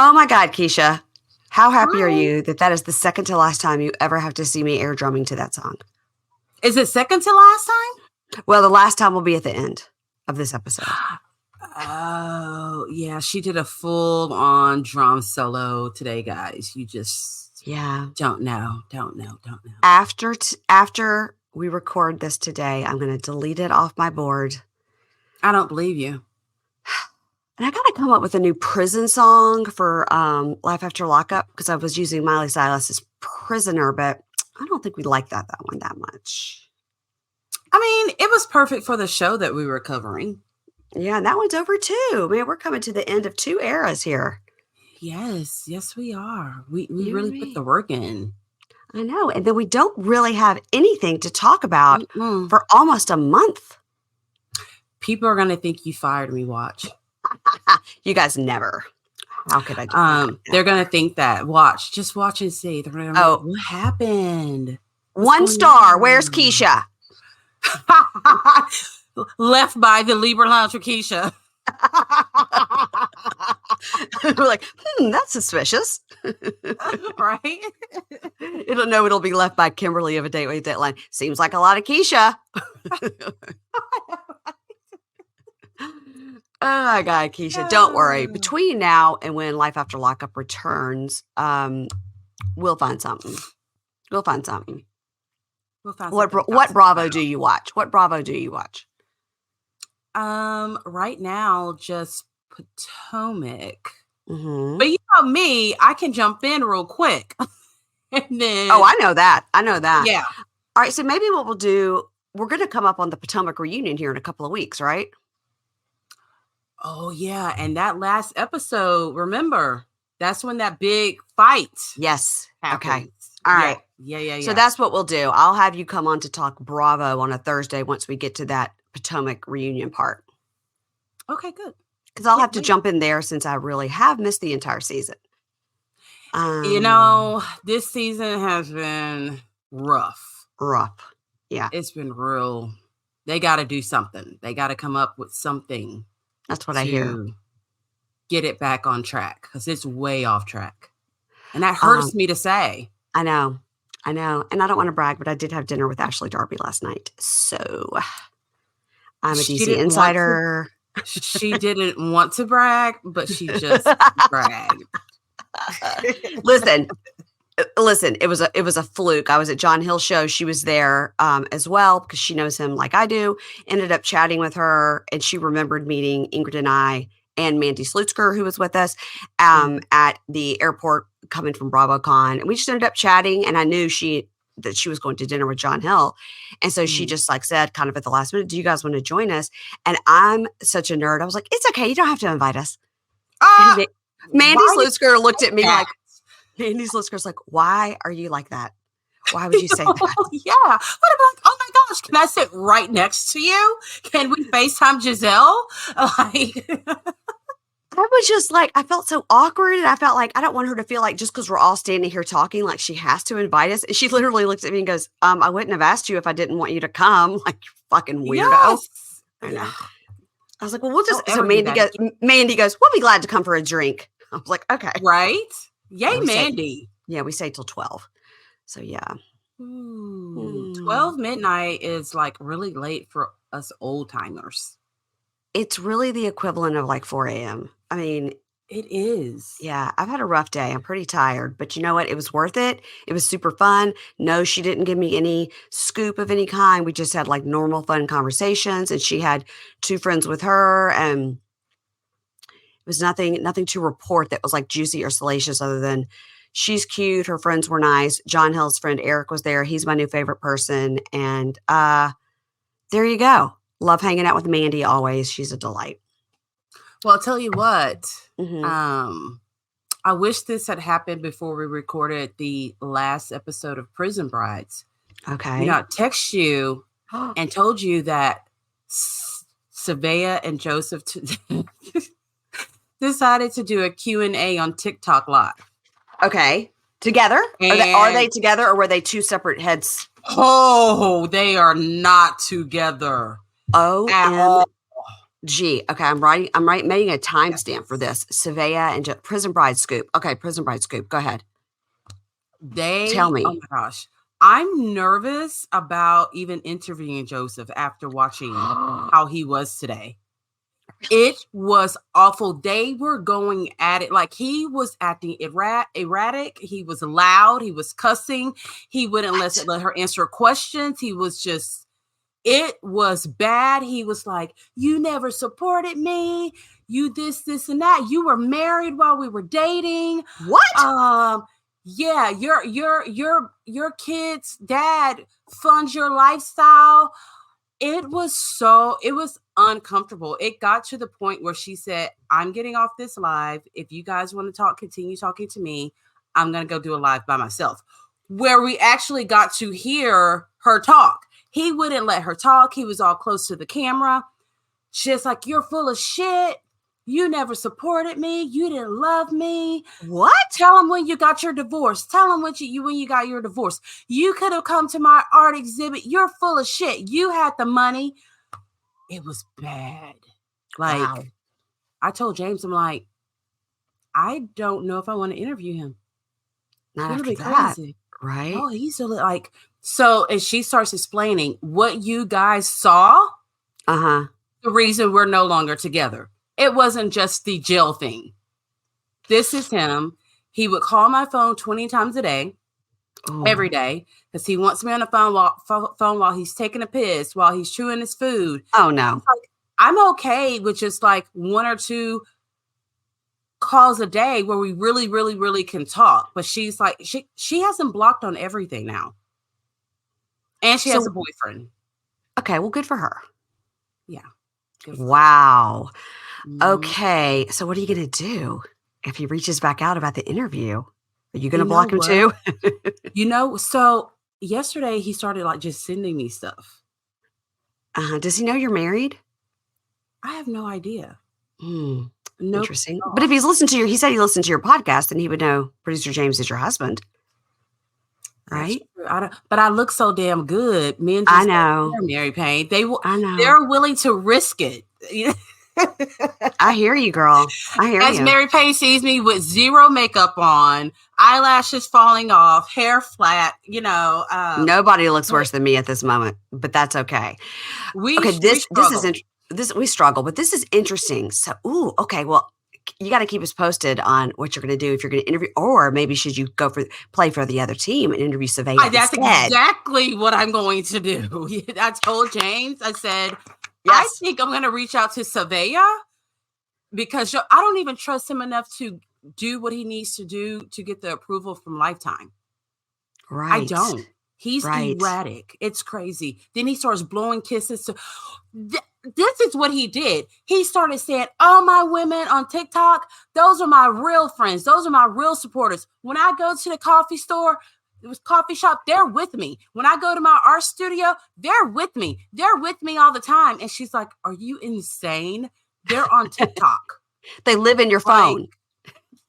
Oh my God, Keisha. How happy are Hi. you that is the second to last time you ever have to see me air drumming to that song? Is it second to last time? Well, the last time will be at the end of this episode. Oh, yeah. She did a full-on drum solo today, guys. You just don't know. After we record this today, I'm going to delete it off my board. I don't believe you. And I got to come up with a new prison song for Life After Lockup because I was using Miley Cyrus's Prisoner, but I don't think we liked that one that much. I mean, it was perfect for the show that we were covering. Yeah, and that one's over too. Man, we're coming to the end of 2 eras here. Yes, we are. We really put the work in. I know. And then we don't really have anything to talk about for almost a month. People are going to think you fired me, watch. You guys never. How could I do that? They're going to think that. Watch. Just watch and see. They're going to like, what happened? 1 star. Where's Keisha? Left by the Libra Lounge with Keisha. We're like, that's suspicious. Right? It'll be left by Kimberly of A Date with Deadline. Seems like a lot of Keisha. Oh my God, Keisha, don't worry. Between now and when Life After Lockup returns, we'll find something. What Bravo do you watch? Right now, just Potomac. Mm-hmm. But you know me, I can jump in real quick. And then, I know that. Yeah. All right, so maybe what we'll do, we're going to come up on the Potomac reunion here in a couple of weeks, right? Oh, yeah. And that last episode, remember, that's when that big fight. Yes. happens. Okay. All right. Yeah. So that's what we'll do. I'll have you come on to talk Bravo on a Thursday once we get to that Potomac reunion part. Okay, good. Because I'll have to jump in there since I really have missed the entire season. This season has been rough. Yeah. It's been real. They got to do something. They got to come up with something. That's what I hear. Get it back on track because it's way off track. And that hurts me to say. I know. And I don't want to brag, but I did have dinner with Ashley Darby last night. So I'm a DC insider. She didn't want to brag, but she just bragged. Listen, it was a fluke. I was at John Hill's show. She was there as well because she knows him like I do. Ended up chatting with her, and she remembered meeting Ingrid and I and Mandy Slutzker, who was with us at the airport coming from BravoCon. And we just ended up chatting, and I knew that she was going to dinner with John Hill. And so she just said kind of at the last minute, do you guys want to join us? And I'm such a nerd. I was like, it's okay. You don't have to invite us. Mandy Slutzker looked at me like, Mandy Slutzker's like, why are you like that? Why would you say that? Yeah. What about, oh my gosh, can I sit right next to you? Can we FaceTime Giselle? I was just like, I felt so awkward. And I felt like, I don't want her to feel like just because we're all standing here talking, like she has to invite us. And she literally looks at me and goes, I wouldn't have asked you if I didn't want you to come. Like, you fucking weirdo. Yes. I know. I was like, well, we'll just, so Mandy goes, we'll be glad to come for a drink. I was like, okay. Right? Yay, Mandy. We stayed till 12. So yeah. 12 midnight is like really late for us old timers. It's really the equivalent of like 4 a.m. I mean, it is. Yeah, I've had a rough day. I'm pretty tired, but you know what? It was worth it. It was super fun. No, she didn't give me any scoop of any kind. We just had like normal fun conversations, and she had 2 friends with her, and it was nothing to report that was like juicy or salacious other than she's cute. Her friends were nice. John Hill's friend Eric was there. He's my new favorite person. And there you go. Love hanging out with Mandy always. She's a delight. Well, I'll tell you what. I wish this had happened before we recorded the last episode of Prison Brides. Okay. I text you and told you that Savea and Joseph decided to do a Q&A on TikTok Live. Okay. Together? Are they together, or were they 2 separate heads? Oh, they are not together. Oh, G. Okay, I'm making a timestamp for this. Savea and Prison Bride scoop. Okay, Prison Bride scoop. Go ahead. Tell me. Oh my gosh. I'm nervous about even interviewing Joseph after watching how he was today. It was awful. They were going at it like he was acting erratic. He was loud. He was cussing. He wouldn't let her answer questions. He was just, it was bad. He was like, you never supported me. You this, and that. You were married while we were dating. What? Yeah, your kid's dad funds your lifestyle. It was uncomfortable. It got to the point where she said, I'm getting off this live. If you guys want to continue talking to me, I'm going to go do a live by myself. Where we actually got to hear her talk. He wouldn't let her talk. He was all close to the camera. Just like, you're full of shit. You never supported me. You didn't love me. What? Tell him when you got your divorce. Tell him when you got your divorce. You could have come to my art exhibit. You're full of shit. You had the money. It was bad. Like, wow. I told James, I'm like, I don't know if I want to interview him. Not after that, crazy. Right? Oh, he's like, so, and she starts explaining what you guys saw. The reason we're no longer together. It wasn't just the jail thing. This is him. He would call my phone 20 times a day, every day, because he wants me on the phone while he's taking a piss, while he's chewing his food. Oh, no. Like, I'm okay with just like 1 or 2 calls a day where we really, really, really can talk. But she's like, she has him blocked on everything now. And she has a boyfriend. Okay, well, good for her. Yeah. Wow. Okay, so what are you going to do if he reaches back out about the interview? Are you going to block him too? So yesterday he started like just sending me stuff. Does he know you're married? I have no idea. No. Interesting. But if he said he listened to your podcast, then he would know producer James is your husband. Right? But I look so damn good. Men just I know. Mary Payne. They're willing to risk it. I hear you, girl. I hear you. As Mary Payne sees me with zero makeup on, eyelashes falling off, hair flat, nobody looks worse than me at this moment, but that's okay. We struggle, but this is interesting. So, okay. Well, you got to keep us posted on what you're going to do if you're going to interview, or maybe should you play for the other team and interview Savea? That's exactly what I'm going to do. I told James, I said, yes. I think I'm going to reach out to Savea because I don't even trust him enough to do what he needs to do to get the approval from Lifetime. Right. I don't. He's erratic. It's crazy. Then he starts blowing kisses. This is what he did. He started saying, all my women on TikTok, those are my real friends. Those are my real supporters. When I go to the coffee shop, they're with me. When I go to my art studio, they're with me. They're with me all the time. And she's like, are you insane? They're on TikTok. They live in your phone.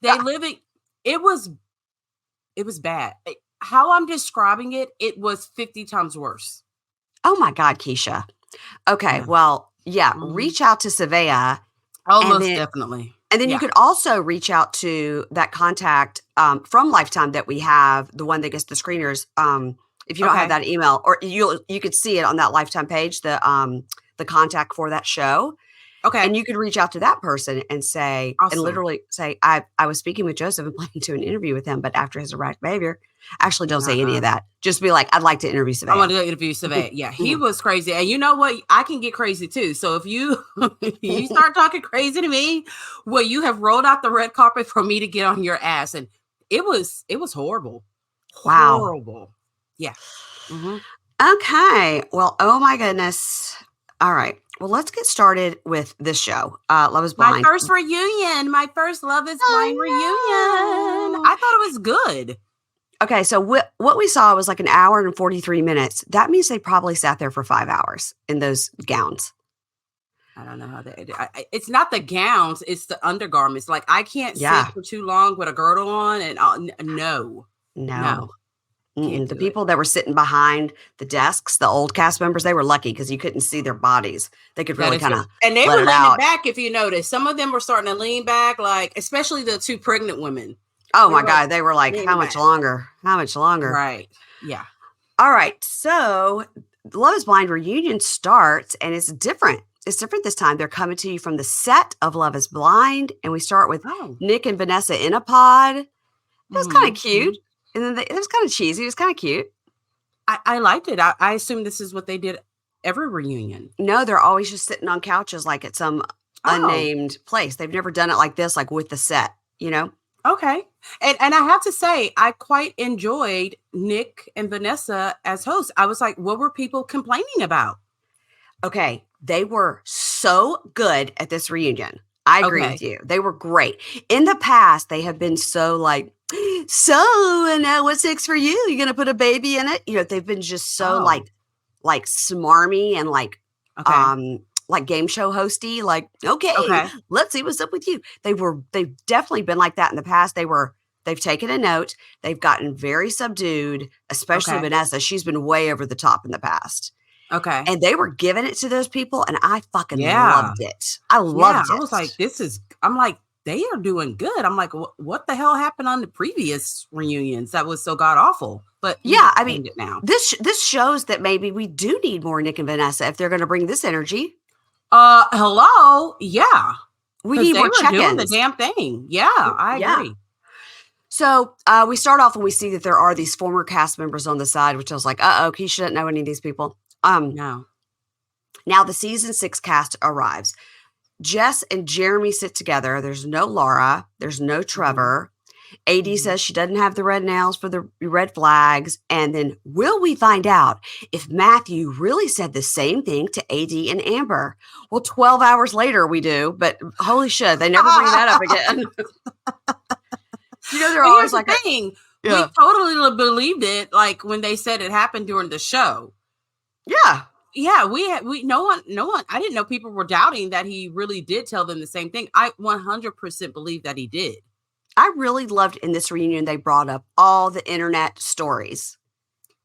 It was bad. How I'm describing it, it was 50 times worse. Oh my God, Keisha. Okay. Well, reach out to Savea. Oh, most definitely. And then you could also reach out to that contact from Lifetime that we have, the one that gets the screeners. If you don't have that email, or you could see it on that Lifetime page, the contact for that show. Okay. And you could reach out to that person and say, and literally say, I was speaking with Joseph and planning to an interview with him, but after his erratic behavior, actually don't say any of that. Just be like, I'd like to interview Savea. I want to interview Savea. Yeah, he was crazy. And you know what? I can get crazy too. So if you start talking crazy to me, well, you have rolled out the red carpet for me to get on your ass. And it was horrible. Wow. Horrible. Yeah. Mm-hmm. Okay. Well, oh my goodness. All right. Well, let's get started with this show. Love is Blind. My first reunion. My first Love is Blind reunion. I thought it was good. Okay, so what we saw was like an hour and 43 minutes. That means they probably sat there for 5 hours in those gowns. I don't know how they did. It's not the gowns, it's the undergarments. Like, I can't sit for too long with a girdle on. And no. Can't The do it. people that were sitting behind the desks, the old cast members, they were lucky because you couldn't see their bodies. They could That really is kind true. of And they let were it leaning out. back, if you notice. Some of them were starting to lean back, like especially the two pregnant women. Oh They my were like God. They were like, how leaning much back. longer? How much longer? Right. Yeah. All right. So Love is Blind reunion starts and it's different. It's different this time. They're coming to you from the set of Love is Blind. And we start with Oh. Nick and Vanessa in a pod. It was kind of Mm-hmm. cute. And then it was kind of cheesy. It was kind of cute. I liked it. I assume this is what they did every reunion. No, they're always just sitting on couches like at some Oh, unnamed place. They've never done it like this, like with the set, you know? okay. And I have to say, I quite enjoyed Nick and Vanessa as hosts. I was like, what were people complaining about? Okay. They were so good at this reunion. I agree Okay. with you. They were great. In the past, they have been so like, so and now what's next for you? You're gonna put a baby in it? You know, they've been just so Oh, like smarmy and okay. like game show hosty, like, okay, Okay. let's see what's up with you. They've definitely been like that in the past. They've taken a note, they've gotten very subdued, especially Okay. Vanessa. She's been way over the top in the past. Okay. And they were giving it to those people, and I fucking Yeah. loved it. I Yeah. loved I was like, it. I'm like, they are doing good. I'm like, what the hell happened on the previous reunions that was so god awful? But you Yeah, I mean, explained it now. this shows that maybe we do need more Nick and Vanessa if they're going to bring this energy. Hello. Yeah. We Because need they more were doing the check-ins. damn thing. Yeah, I Yeah. agree. So we start off and we see that there are these former cast members on the side, which I was like, Keisha didn't know any of these people. No. Now the season 6 cast arrives. Jess and Jeremy sit together. There's no Laura. There's no Trevor. AD says she doesn't have the red nails for the red flags. And then will we find out if Matthew really said the same thing to AD and Amber? Well, 12 hours later we do, but holy shit, they never bring that up again. You know, they're But always here's the like, thing. yeah. We totally believed it, like when they said it happened during the show. Yeah. Yeah, no one, I didn't know people were doubting that he really did tell them the same thing. I 100% believe that he did. I really loved in this reunion, they brought up all the internet stories.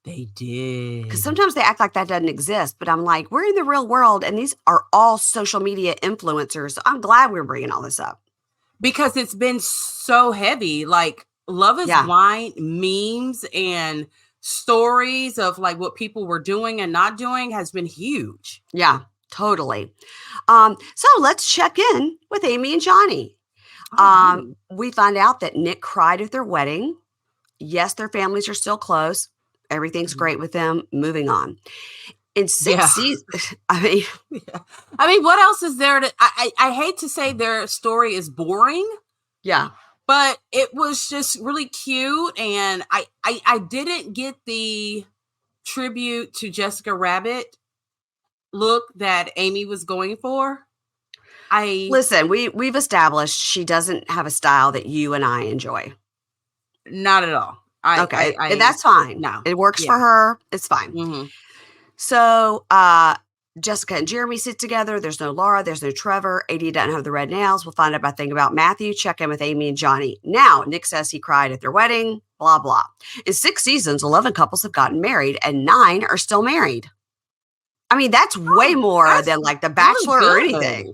They did. Because sometimes they act like that doesn't exist, but I'm like, we're in the real world and these are all social media influencers. So I'm glad we're bringing all this up. Because it's been so heavy, like Love is Yeah. Blind memes and stories of like what people were doing and not doing has been huge. Yeah, totally. So let's check in with Amy and Johnny. Alrighty. We find out that Nick cried at their wedding. Yes, their families are still close. Everything's great with them. Moving on. In 6 Yeah. seasons, I mean, Yeah. I mean, what else is there to I hate to say their story is boring, yeah. but it was just really cute. And I didn't get the tribute to Jessica Rabbit look that Amy was going for. Listen, we've established she doesn't have a style that you and I enjoy. Not at all. Okay, and that's fine. No. It works Yeah. for her. It's fine. Mm-hmm. So Jessica and Jeremy sit together. There's no Laura. There's no Trevor. AD doesn't have the red nails. We'll find out about thing about Matthew. Check in with Amy and Johnny. Now, Nick says he cried at their wedding. Blah, blah. In 6 seasons, 11 couples have gotten married and 9 are still married. I mean, that's way more than like The Bachelor or good. anything.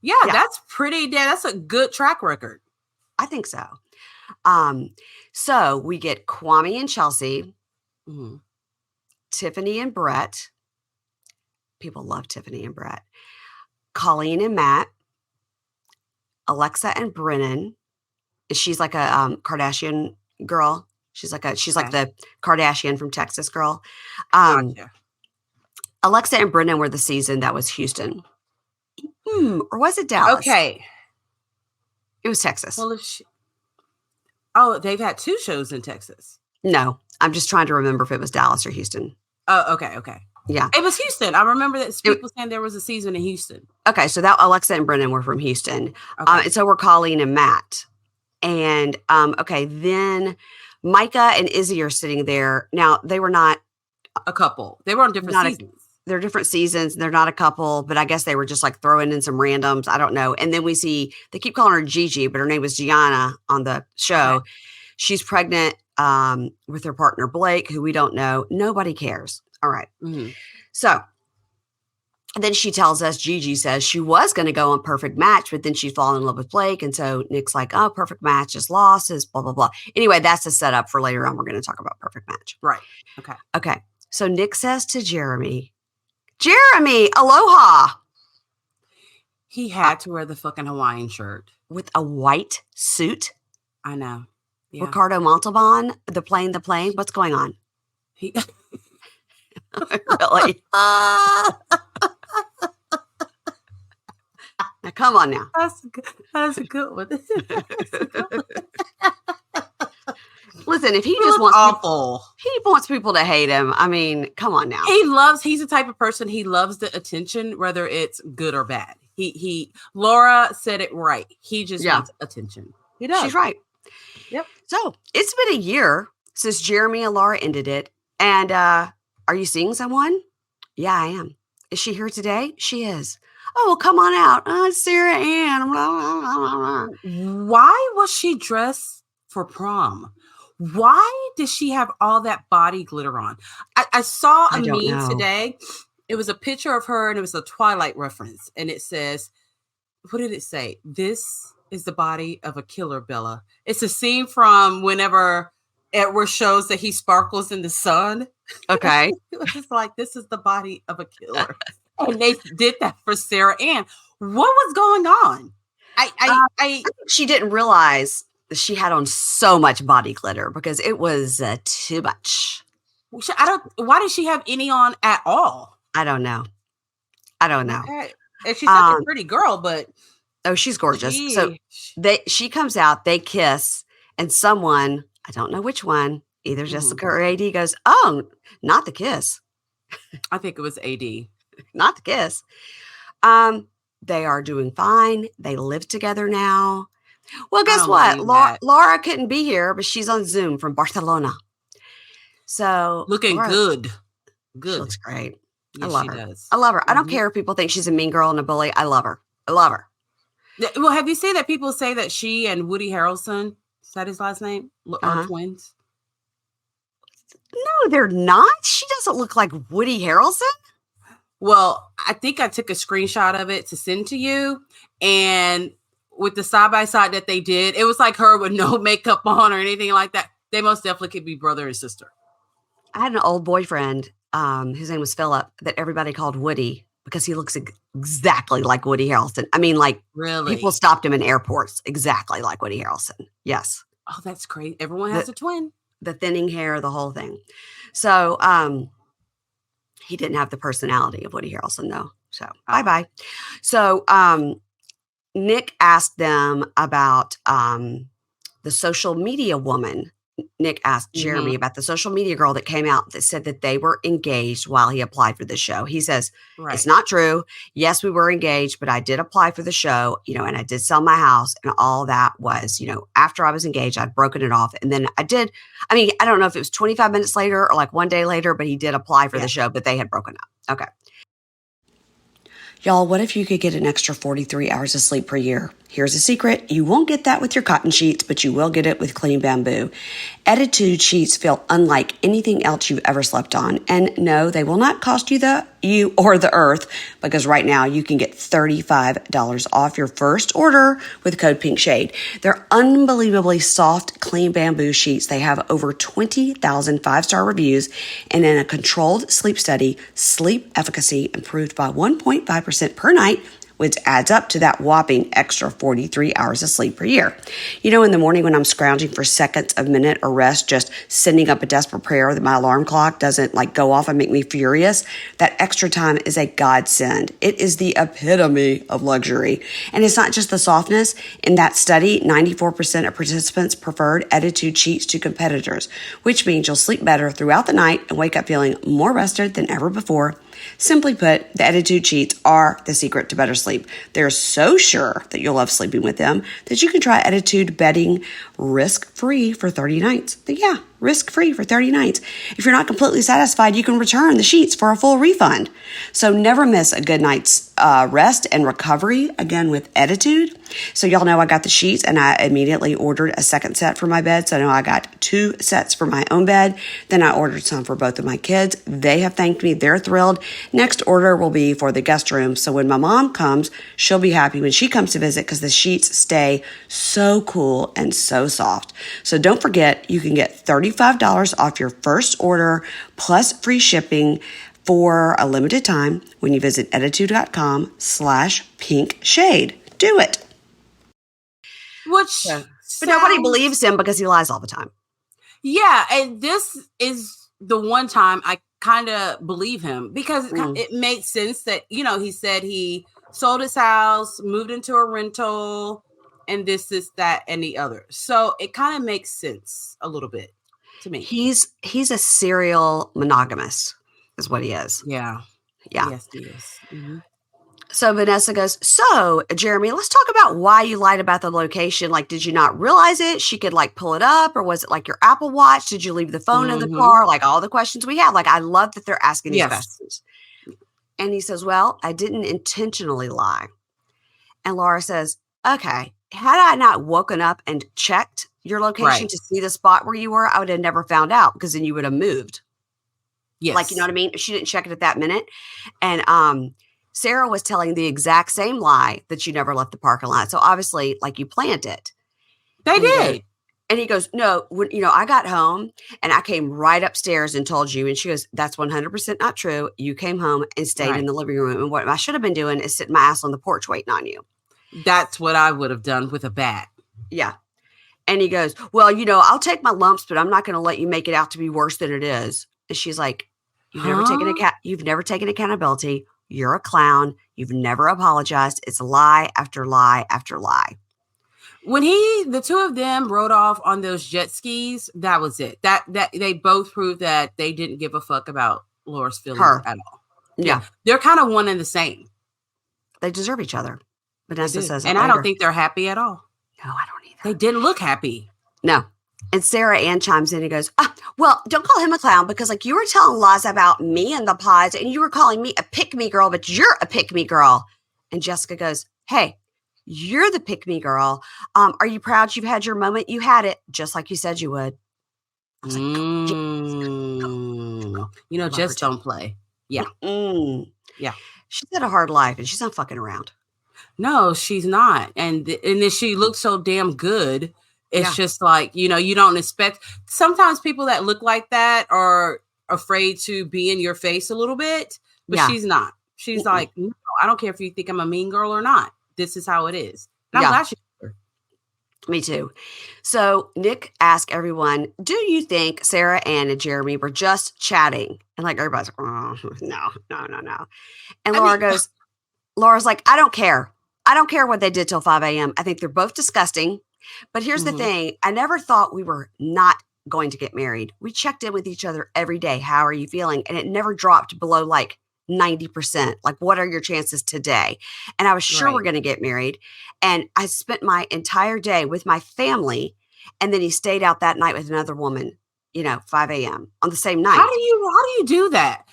Yeah, that's pretty. That's a good track record. I think so. So we get Kwame and Chelsea, Mm-hmm. Tiffany and Brett. People love Tiffany and Brett. Colleen and Matt. Alexa and Brennan. She's like a Kardashian girl. She's like the Kardashian from Texas girl. Gotcha. Alexa and Brennan were the season that was Houston. Or was it Dallas? Okay. It was Texas. Well, they've had 2 shows in Texas. No, I'm just trying to remember if it was Dallas or Houston. Oh, okay. Yeah. It was Houston. I remember that people saying there was a season in Houston. Okay, so that Alexa and Brennan were from Houston. Okay. And so were Colleen and Matt. And okay, then Micah and Izzy are sitting there. Now, they were not a couple. They were on different seasons. They're different seasons. They're not a couple, but I guess they were just like throwing in some randoms. I don't know. And then we see, they keep calling her Gigi, but her name was Gianna on the show. Okay. She's pregnant with her partner Blake, who we don't know. Nobody cares. All right. Mm-hmm. So then she tells us, Gigi says she was going to go on Perfect Match, but then she'd fallen in love with Blake. And so Nick's like, oh, Perfect Match is losses, blah, blah, blah. Anyway, that's the setup for later on. We're going to talk about Perfect Match. Right. Okay. Okay. So Nick says to Jeramy, aloha. He had to wear the fucking Hawaiian shirt. With a white suit. I know. Yeah. Ricardo Montalban, the plane. What's going on? He Really? Now, come on now. That's a good one. Listen, if he just wants awful, he wants people to hate him. I mean, come on now. He's the type of person, he loves the attention, whether it's good or bad. Laura said it right. He just wants attention. He does. She's right. Yep. So it's been a year since Jeramy and Laura ended it. And are you seeing someone? Yeah, I am. Is she here today? She is. Oh, well, come on out. It's Sarah Ann. Why was she dressed for prom? Why does she have all that body glitter on? I saw a meme today. It was a picture of her and it was a Twilight reference. And it says, what did it say? This is the body of a killer, Bella. It's a scene from whenever Edward shows that he sparkles in the sun. Okay. It was just like, this is the body of a killer. And they did that for Sarah Ann. What was going on? I think she didn't realize that she had on so much body glitter because it was too much. Why did she have any on at all? I don't know. Okay. And she's such a pretty girl, but she's gorgeous. So she comes out, they kiss, and someone, I don't know which one, either Jessica or AD goes, oh, not the kiss. I think it was AD. Not the kiss. They are doing fine. They live together now. Well, guess what? Laura couldn't be here, but she's on Zoom from Barcelona. So looking good. She looks great. Yes, I love she her. Does. I love her. I don't care if people think she's a mean girl and a bully. I love her. Well, have you seen that people say that she and Woody Harrelson, is that his last name, are twins? No, they're not. She doesn't look like Woody Harrelson. Well, I think I took a screenshot of it to send to you. And with the side-by-side that they did, it was like her with no makeup on or anything like that. They most definitely could be brother and sister. I had an old boyfriend, his name was Philip, that everybody called Woody because he looks exactly like Woody Harrelson. I mean, like, really? People stopped him in airports exactly like Woody Harrelson. Yes. Oh, that's great. Everyone has a twin. The thinning hair, the whole thing. So he didn't have the personality of Woody Harrelson, though. So bye-bye. So Nick asked them about the social media woman. Nick asked Jeramy about the social media girl that came out that said that they were engaged while he applied for the show. He says, It's not true. Yes, we were engaged, but I did apply for the show, and I did sell my house, and all that was, after I was engaged, I'd broken it off. And then I don't know if it was 25 minutes later or like one day later, but he did apply for the show, but they had broken up. Okay. Y'all, what if you could get an extra 43 hours of sleep per year? Here's a secret. You won't get that with your cotton sheets, but you will get it with Clean Bamboo. Attitude sheets feel unlike anything else you've ever slept on. And no, they will not cost you or the earth, because right now you can get $35 off your first order with code PINKSHADE. They're unbelievably soft, Clean Bamboo sheets. They have over 20,000 five-star reviews, and in a controlled sleep study, sleep efficacy improved by 1.5% per night, which adds up to that whopping extra 43 hours of sleep per year. In the morning when I'm scrounging for seconds of minute or rest, just sending up a desperate prayer that my alarm clock doesn't go off and make me furious, that extra time is a godsend. It is the epitome of luxury. And it's not just the softness. In that study, 94% of participants preferred Attitude sheets to competitors, which means you'll sleep better throughout the night and wake up feeling more rested than ever before. Simply put, the Attitude sheets are the secret to better sleep. They're so sure that you'll love sleeping with them that you can try Attitude bedding risk-free for 30 nights. But yeah, risk-free for 30 nights. If you're not completely satisfied, you can return the sheets for a full refund. So never miss a good night's rest and recovery, again, with Attitude. So y'all know I got the sheets, and I immediately ordered a second set for my bed. So now I got 2 sets for my own bed. Then I ordered some for both of my kids. They have thanked me. They're thrilled. Next order will be for the guest room. So when my mom comes, she'll be happy when she comes to visit because the sheets stay so cool and so soft. So don't forget, you can get $35 off your first order plus free shipping for a limited time when you visit attitude.com/pinkshade. Do it. Which But nobody believes him because he lies all the time. Yeah, and this is the one time I kind of believe him because it made sense that, he said he sold his house, moved into a rental, and this, that, and the other. So it kind of makes sense a little bit to me. He's a serial monogamist is what he is. Yeah. Yeah. Yes, he is. Mm-hmm. So Vanessa goes, so Jeramy, let's talk about why you lied about the location. Like, did you not realize it? She could pull it up, or was it like your Apple Watch? Did you leave the phone in the car? Like all the questions we have. Like, I love that they're asking these questions. And he says, well, I didn't intentionally lie. And Laura says, okay, had I not woken up and checked your location to see the spot where you were, I would have never found out because then you would have moved. Yes. Like, you know what I mean? If she didn't check it at that minute. And, Sarah was telling the exact same lie that you never left the parking lot. So obviously, you planned it. They did. And he goes, no, I got home and I came right upstairs and told you. And she goes, that's 100% not true. You came home and stayed in the living room. And what I should have been doing is sitting my ass on the porch waiting on you. That's what I would have done with a bat. Yeah. And he goes, well, I'll take my lumps, but I'm not going to let you make it out to be worse than it is. And she's like, you've never taken accountability. You're a clown. You've never apologized. It's lie after lie after lie. When the two of them rode off on those jet skis, that was it. That they both proved that they didn't give a fuck about Laura's feelings at all. Yeah. They're kind of one and the same. They deserve each other. Vanessa says, and I don't think they're happy at all. No, I don't either. They didn't look happy. No. And Sarah Ann chimes in and goes, well, don't call him a clown because you were telling lies about me and the pods and you were calling me a pick-me girl, but you're a pick-me girl. And Jessica goes, hey, you're the pick-me girl. Are you proud you've had your moment? You had it just like you said you would. I was like, just don't play. Yeah. Yeah. She's had a hard life and she's not fucking around. No, she's not. And then she looks so damn good. It's just like, you don't expect. Sometimes people that look like that are afraid to be in your face a little bit, but she's not. She's like, no, I don't care if you think I'm a mean girl or not. This is how it is. And I'm glad she's here. Me too. So Nick asked everyone, do you think Sarah Ann and Jeramy were just chatting? And everybody's like, oh, no. And Laura's like, I don't care. I don't care what they did till 5 a.m. I think they're both disgusting. But here's the thing. I never thought we were not going to get married. We checked in with each other every day. How are you feeling? And it never dropped below 90%. What are your chances today? And I was sure we're going to get married. And I spent my entire day with my family. And then he stayed out that night with another woman, 5 a.m. on the same night. How do you do that?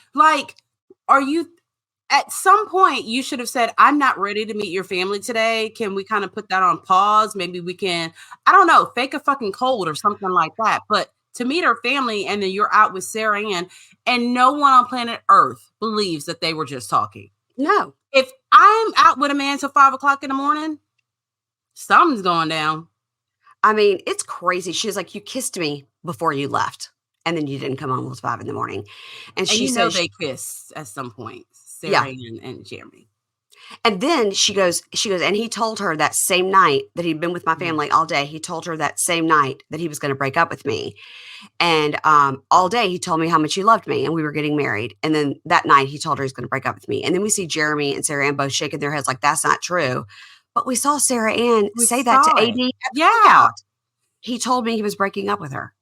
Are you... At some point, you should have said, I'm not ready to meet your family today. Can we kind of put that on pause? Maybe we can, I don't know, fake a fucking cold or something like that. But to meet her family and then you're out with Sarah Ann and no one on planet Earth believes that they were just talking. No. If I'm out with a man till 5 o'clock in the morning, something's going down. I mean, it's crazy. She's like, you kissed me before you left. And then you didn't come home until 5 a.m. And she says they kissed at some point. Sarah and Jeremy. And then she goes, and he told her that same night that he'd been with my family all day. He told her that same night that he was going to break up with me. And all day he told me how much he loved me and we were getting married. And then that night he told her he's going to break up with me. And then we see Jeremy and Sarah Ann both shaking their heads like that's not true. But we saw Sarah Ann say that to AD at the cookout. He told me he was breaking up with her.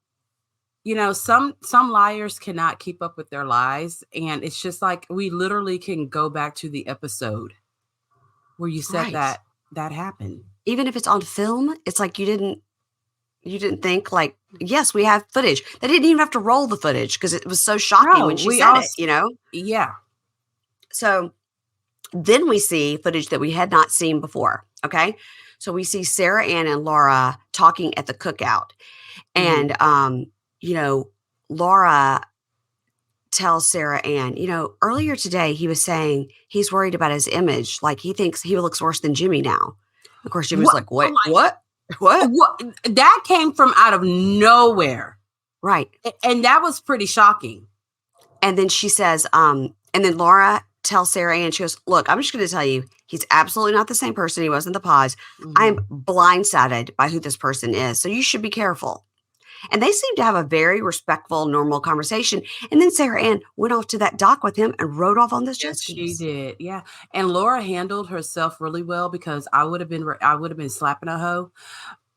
Some liars cannot keep up with their lies. And it's just like, we literally can go back to the episode where you said that happened. Even if it's on film, it's like you didn't You didn't think like, yes, we have footage. They didn't even have to roll the footage because it was so shocking when she said it, Yeah. So then we see footage that we had not seen before. Okay. So we see Sarah Ann and Laura talking at the cookout. And, Laura tells Sarah Ann, earlier today he was saying he's worried about his image. Like he thinks he looks worse than Jimmy now. Of course, Jimmy's like, what? What? That came from out of nowhere. Right. And that was pretty shocking. And then she says, and then Laura tells Sarah Ann, she goes, look, I'm just going to tell you, he's absolutely not the same person he was in the pods. Mhm. I'm blindsided by who this person is. So you should be careful. And they seem to have a very respectful, normal conversation. And then Sarah Ann went off to that dock with him and rode off on those jet skis. She did, yeah. And Laura handled herself really well because I would have been slapping a hoe,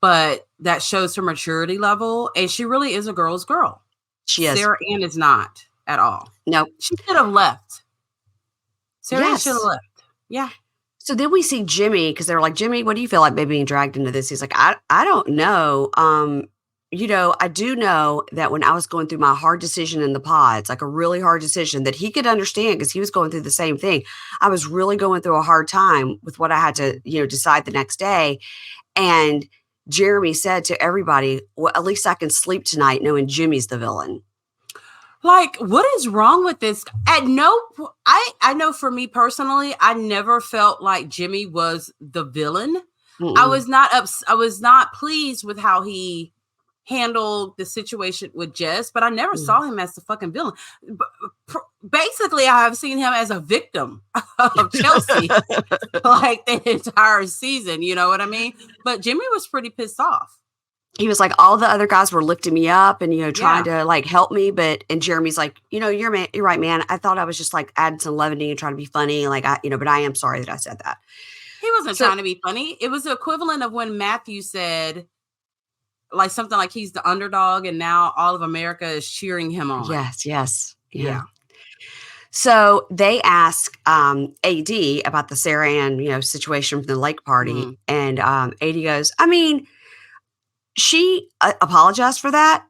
but that shows her maturity level, and she really is a girl's girl. She is. Sarah Ann is not at all. No, she should have left. Sarah Ann should have left. Yeah. So then we see Jimmy because they were like, Jimmy, what do you feel like being dragged into this? He's like, I don't know. I do know that when I was going through my hard decision in the pods, like a really hard decision that he could understand because he was going through the same thing. I was really going through a hard time with what I had to, decide the next day. And Jeramy said to everybody, well, at least I can sleep tonight knowing Jimmy's the villain. Like, what is wrong with this? I know for me personally, I never felt like Jimmy was the villain. Mm-mm. I was not pleased with how he handled the situation with Jess, but I never saw him as the fucking villain. Basically, I have seen him as a victim of Chelsea like the entire season. You know what I mean? But Jimmy was pretty pissed off. He was like, all the other guys were lifting me up and, trying to like help me. And Jeremy's like, you're right, man. I thought I was just like adding some levity and trying to be funny. Like, but I am sorry that I said that. He wasn't trying to be funny. It was the equivalent of when Matthew said like something like he's the underdog and now all of America is cheering him on. Yes. Yeah. So they ask AD about the Sarah Ann, situation from the lake party. Mm-hmm. And AD goes, I mean, she apologized for that,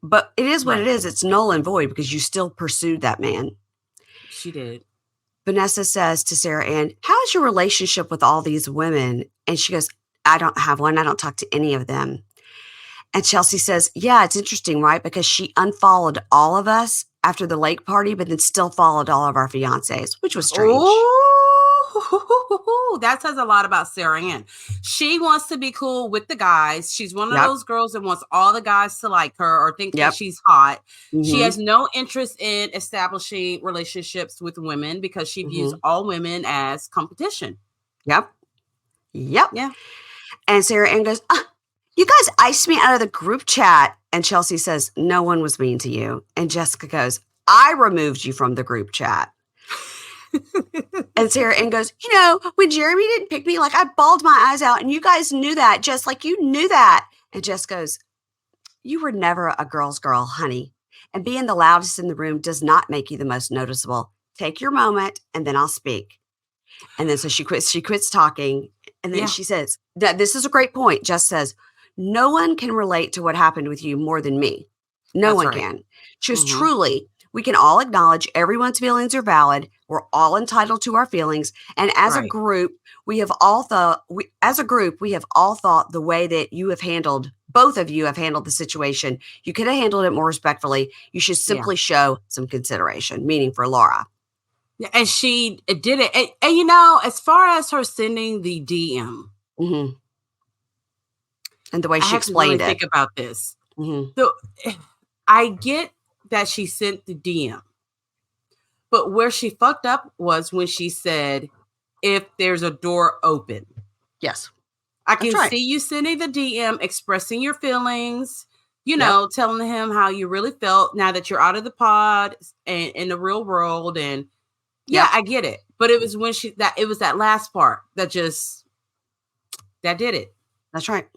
but it is what it is. It's null and void because you still pursued that man. She did. Vanessa says to Sarah Ann, how is your relationship with all these women? And she goes, I don't have one. I don't talk to any of them. And Chelsea says, yeah, it's interesting, right? Because she unfollowed all of us after the lake party, but then still followed all of our fiancés, which was strange. Ooh, that says a lot about Sarah Ann. She wants to be cool with the guys. She's one of those girls that wants all the guys to like her or think that she's hot. Mm-hmm. She has no interest in establishing relationships with women because she views all women as competition. Yep. Yeah. And Sarah Ann goes, you guys iced me out of the group chat. And Chelsea says, no one was mean to you. And Jessica goes, I removed you from the group chat. And Sarah Ann goes, when Jeramy didn't pick me, like I bawled my eyes out and you guys knew that, just like you knew that. And Jess goes, you were never a girl's girl, honey. And being the loudest in the room does not make you the most noticeable. Take your moment and then I'll speak. And then so she quits talking. And then she says, this is a great point. Jess says, no one can relate to what happened with you more than me. No one can. She was truly, we can all acknowledge everyone's feelings are valid. We're all entitled to our feelings. And as a group, we have all thought the way that you have handled, both of you have handled the situation. You could have handled it more respectfully. You should simply show some consideration, meaning for Laura. And she did it. And as far as her sending the DM, and the way she explained it. Think about this. So I get that she sent the DM, but where she fucked up was when she said, "If there's a door open." Yes, I can see you sending the DM, expressing your feelings. Telling him how you really felt now that you're out of the pod and in the real world, and I get it. But it was when it was that last part that did it. That's right.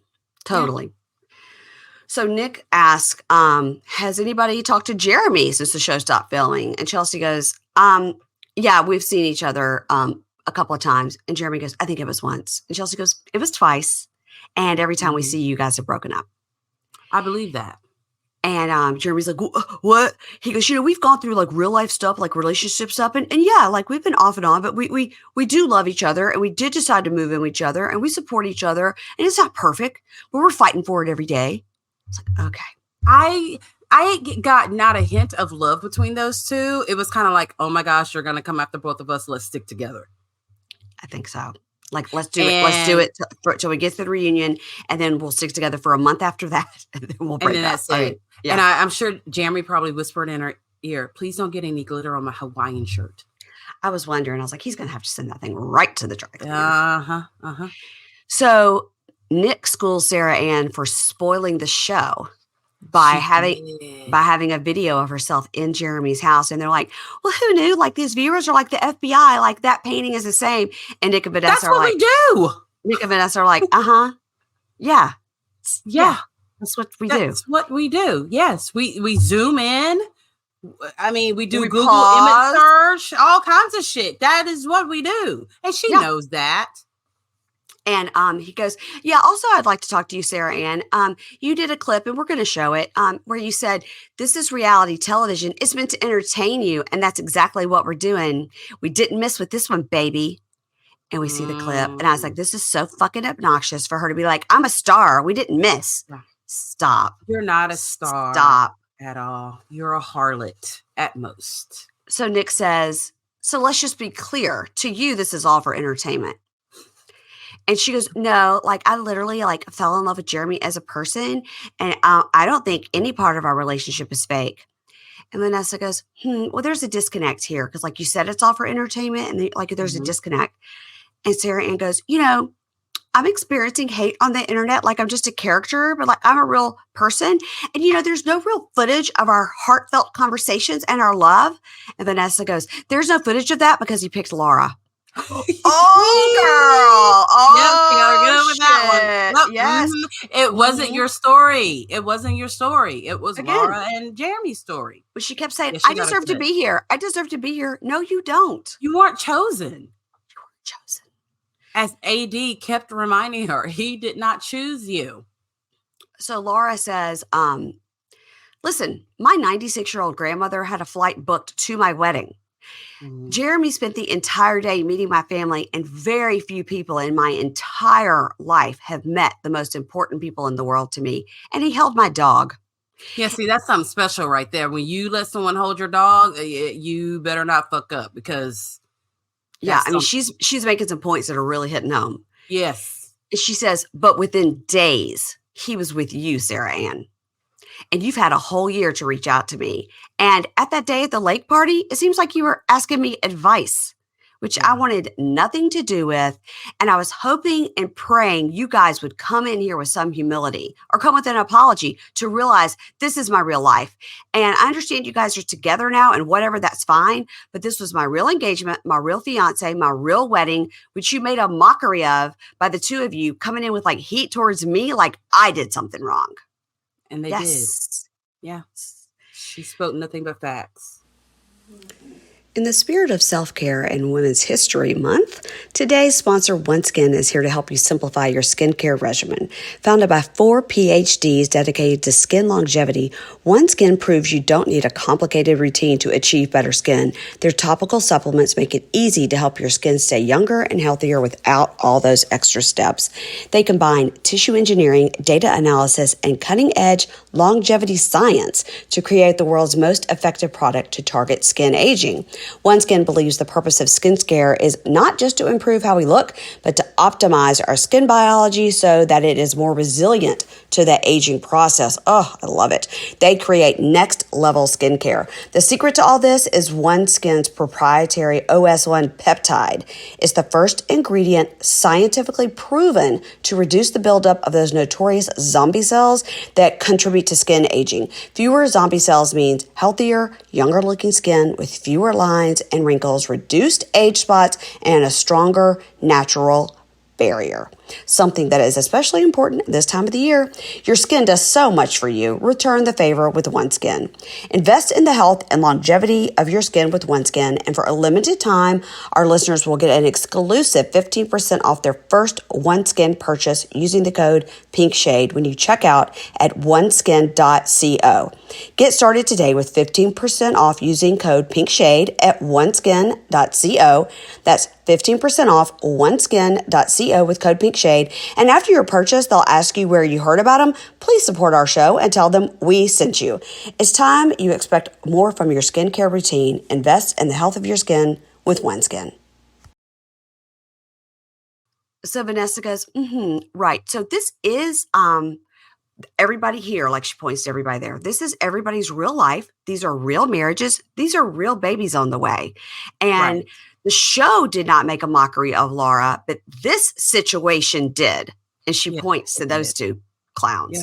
Totally. Yeah. So Nick asks, has anybody talked to Jeramy since the show stopped filming? And Chelsea goes, yeah, we've seen each other a couple of times. And Jeramy goes, I think it was once. And Chelsea goes, it was twice. And every time we see you guys have broken up. I believe that. And Jeremy's like, what? He goes, we've gone through like real life stuff, like relationship stuff. And yeah, like we've been off and on, but we do love each other. And we did decide to move in with each other and we support each other. And it's not perfect, but we're fighting for it every day. It's like, okay. I got not a hint of love between those two. It was kind of like, oh my gosh, you're going to come after both of us. Let's stick together. I think so. Like, let's do it. Let's do it till we get to the reunion, and then we'll stick together for a month after that, and then we'll break up. That's it. Yeah. And I'm sure Jeremy probably whispered in her ear, please don't get any glitter on my Hawaiian shirt. I was wondering. I was like, he's going to have to send that thing right to the dry cleaner. Uh-huh. So Nick schools Sarah Ann for spoiling the show by having a video of herself in Jeremy's house. And they're like, well, who knew? Like, these viewers are like the FBI. Like, that painting is the same. And Nick and Vanessa are like, that's what we do. Nick and Vanessa are like, yeah. That's what we do. That's what we do. Yes. We zoom in. I mean, we do Google pause. Image search, all kinds of shit. That is what we do. And she knows that. And he goes, yeah, also, I'd like to talk to you, Sarah Ann. You did a clip, and we're going to show it, where you said, this is reality television. It's meant to entertain you. And that's exactly what we're doing. We didn't miss with this one, baby. And we see the clip. And I was like, this is so fucking obnoxious for her to be like, I'm a star. We didn't miss. Stop. You're not a star. Stop. At all. You're a harlot at most. So Nick says, so let's just be clear. To you, this is all for entertainment. And she goes, no, like I literally like fell in love with Jeremy as a person. And I don't think any part of our relationship is fake. And Vanessa goes, well, there's a disconnect here. Cause like you said, it's all for entertainment. And like, there's a disconnect. And Sarah Ann goes, I'm experiencing hate on the internet. Like I'm just a character, but like I'm a real person. And there's no real footage of our heartfelt conversations and our love. And Vanessa goes, there's no footage of that because you picked Laura. Oh, girl. Oh, yep, good with that one. Yep. Yes. It wasn't your story. It wasn't your story. It was Laura and Jeremy's story. But she kept saying, I deserve to be here. I deserve to be here. No, you don't. You weren't chosen. You weren't chosen. As AD kept reminding her, he did not choose you. So Laura says, listen, my 96-year-old grandmother had a flight booked to my wedding. Jeremy spent the entire day meeting my family, and very few people in my entire life have met the most important people in the world to me. And he held my dog. Yeah, see, that's something special right there. When you let someone hold your dog, you better not fuck up because... Yeah, I mean, she's making some points that are really hitting home. Yes. She says, but within days, he was with you, Sarah Ann. And you've had a whole year to reach out to me. And at that day at the lake party, it seems like you were asking me advice, which I wanted nothing to do with. And I was hoping and praying you guys would come in here with some humility or come with an apology to realize this is my real life. And I understand you guys are together now and whatever, that's fine. But this was my real engagement, my real fiance, my real wedding, which you made a mockery of by the two of you coming in with like heat towards me, like I did something wrong. And they did. Yeah. She spoke nothing but facts. In the spirit of self-care and Women's History Month, today's sponsor, OneSkin, is here to help you simplify your skincare regimen. Founded by 4 PhDs dedicated to skin longevity, OneSkin proves you don't need a complicated routine to achieve better skin. Their topical supplements make it easy to help your skin stay younger and healthier without all those extra steps. They combine tissue engineering, data analysis, and cutting-edge longevity science to create the world's most effective product to target skin aging. OneSkin believes the purpose of skincare is not just to improve how we look, but to optimize our skin biology so that it is more resilient to the aging process. Oh, I love it. They create next level skincare. The secret to all this is OneSkin's proprietary OS1 peptide. It's the first ingredient scientifically proven to reduce the buildup of those notorious zombie cells that contribute to skin aging. Fewer zombie cells means healthier, younger looking skin with fewer lines and wrinkles, reduced age spots, and a stronger natural barrier. Something that is especially important this time of the year. Your skin does so much for you. Return the favor with OneSkin. Invest in the health and longevity of your skin with OneSkin, and for a limited time, our listeners will get an exclusive 15% off their first OneSkin purchase using the code PINKSHADE when you check out at oneskin.co. Get started today with 15% off using code PINKSHADE at oneskin.co. That's 15% off oneskin.co with code PINKSHADE. And after your purchase, they'll ask you where you heard about them. Please support our show and tell them we sent you. It's time you expect more from your skincare routine. Invest in the health of your skin with OneSkin. So Vanessa goes, right. So this is everybody here, like she points to everybody there. This is everybody's real life. These are real marriages. These are real babies on the way. And the show did not make a mockery of Laura, but this situation did. And she points to those two clowns. Yeah.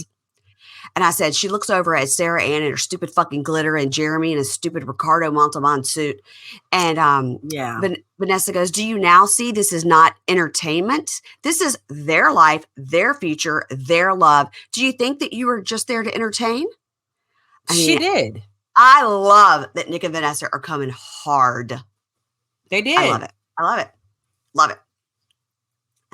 And I said, she looks over at Sarah Ann in her stupid fucking glitter and Jeramy in his stupid Ricardo Montalban suit. And Vanessa goes, do you now see this is not entertainment? This is their life, their future, their love. Do you think that you were just there to entertain? She did. I love that Nick and Vanessa are coming hard. They did. I love it. I love it. Love it.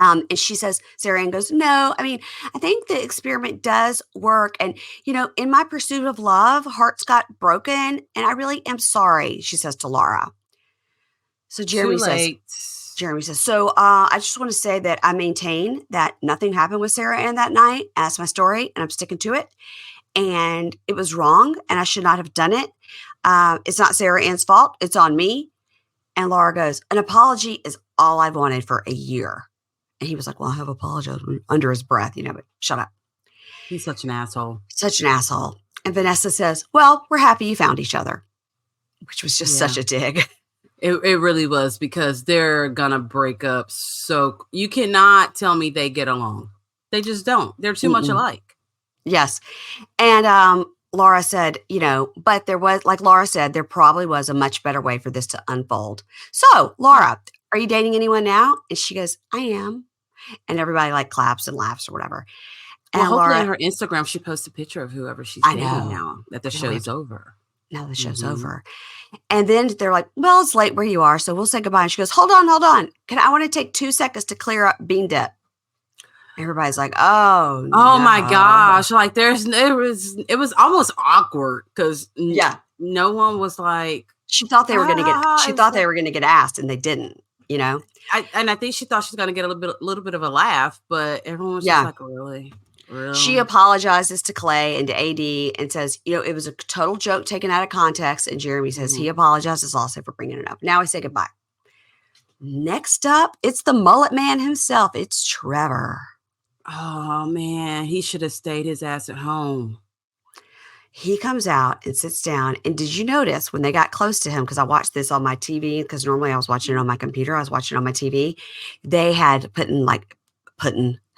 And she says, Sarah Ann goes, no, I mean, I think the experiment does work. And, you know, in my pursuit of love, hearts got broken. And I really am sorry, she says to Laura. So Jeramy says, so I just want to say that I maintain that nothing happened with Sarah Ann that night. That's my story, and I'm sticking to it. And it was wrong, and I should not have done it. It's not Sarah Ann's fault. It's on me. And Laura goes, an apology is all I've wanted for a year. And he was like, well, I have apologized under his breath, you know, but shut up. He's such an asshole. Such an asshole. And Vanessa says, well, we're happy you found each other, which was just such a dig. It really was, because they're going to break up. So you cannot tell me they get along. They just don't. They're too much alike. Yes. And Laura said, you know, but there was, like Laura said, there probably was a much better way for this to unfold. So, Laura, are you dating anyone now? And she goes, I am. And everybody like claps and laughs or whatever. And well, hopefully on her Instagram, she posts a picture of whoever she's dating now that the show's over. Now the show's over. And then they're like, well, it's late where you are, so we'll say goodbye. And she goes, hold on. I want to take 2 seconds to clear up bean dip. Everybody's like, oh my gosh. Like it was almost awkward because no one was like, she thought they were going to get asked, and they didn't, you know? I think she thought she was going to get a little bit of a laugh, but everyone was just like, really? She apologizes to Clay and to AD and says, you know, it was a total joke taken out of context. And Jeramy says he apologizes also for bringing it up. Now we say goodbye. Next up, it's the mullet man himself. It's Trevor. Oh, man. He should have stayed his ass at home. He comes out and sits down. And did you notice when they got close to him, because I watched this on my TV, because normally I was watching it on my computer. I was watching it on my TV. They had